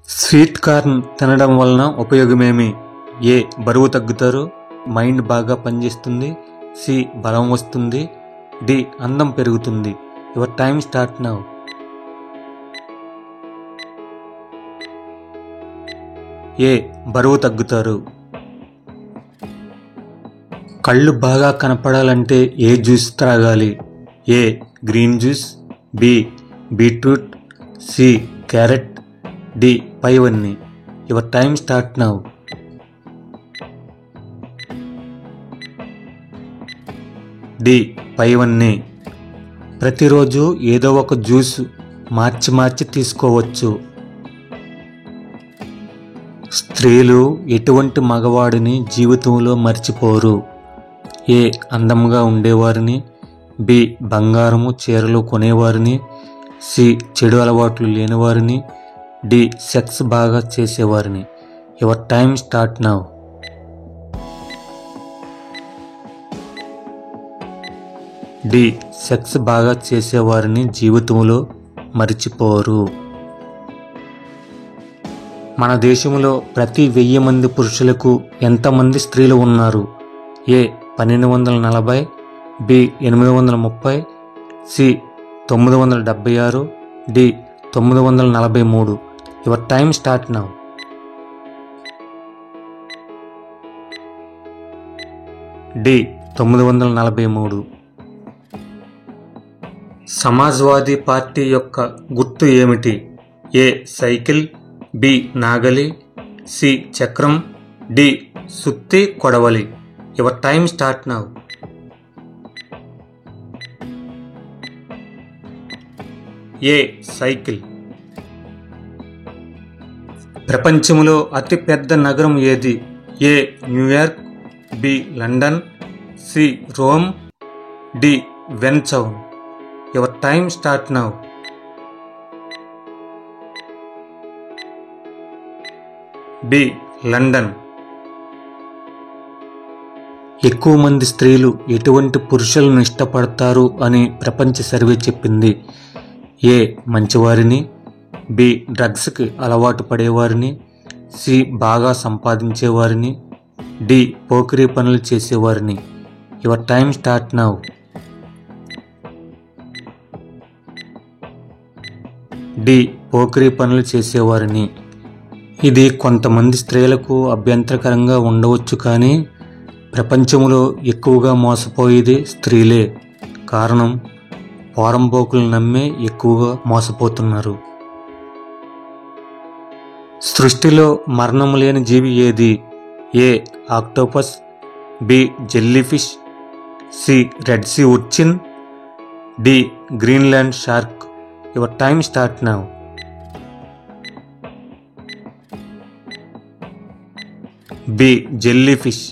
Sweet corn తినడం వలన ఉపయోగమేమి? ఏ. బరువు తగ్గుతారు. మైండ్ బాగా పనిచేస్తుంది. సి. బలం వస్తుంది. డి. అందం పెరుగుతుంది. Your time start now. A. బరువు తగ్గుతారు. కళ్ళు బాగా కనపడాలంటే ఏ జ్యూస్ త్రాగాలి? A. Green juice. B. Beetroot. C. Carrot. D. పైవన్నీ. Your time start now. D. పైవన్నీ. ప్రతిరోజు ఏదో ఒక జ్యూస్ మార్చి మార్చి తీసుకోవచ్చు. స్త్రీలు ఎటువంటి మగవాడిని జీవితంలో మర్చిపోరు? ఏ. అందంగా ఉండేవారిని. బి. బంగారము చీరలు కొనేవారిని. సి. చెడు అలవాట్లు లేనివారిని. డి. సెక్స్ బాగా చేసేవారిని. Your time start now. D. Sex బాగా చేసేవారిని జీవితంలో మరిచిపోరు. మన దేశంలో ప్రతి 1000 మంది పురుషులకు ఎంతమంది స్త్రీలు ఉన్నారు? A. 1240. B. 830. C. 976. D. 943. Your time start now. D. 943. Samajwadi party యొక్క గుర్తు ఏమిటి? ఏ. సైకిల్. బి. నాగలి. సి. చక్రం. డి. సుత్తి కొడవలి. Your time start now. A. Cycle. ప్రపంచంలో అతిపెద్ద నగరం ఏది? A. New York. B. London. C. Rome. D. వెన్చౌన్. Your time start now. B. London. ఎక్కువ మంది స్త్రీలు ఎటువంటి పురుషులను ఇష్టపడతారు అని ప్రపంచ సర్వే చెప్పింది? ఏ. మంచివారిని. బి. డ్రగ్స్కి అలవాటు పడేవారిని. సి. బాగా సంపాదించేవారిని. డి. పోకిరీ పనులు చేసేవారిని. Your time start now. D. పోకిరీ పనులు చేసేవారిని. ఇది కొంతమంది స్త్రీలకు అభ్యంతరకరంగా ఉండవచ్చు, కానీ ప్రపంచంలో ఎక్కువగా మోసపోయేది స్త్రీలే. కారణం, పోరంబోకులు నమ్మే ఎక్కువగా మోసపోతున్నారు. సృష్టిలో మరణం లేని జీవి ఏది? A. Octopus. B. Jellyfish. C. Red sea urchin. D. Greenland shark. Your time start now. B. Jellyfish.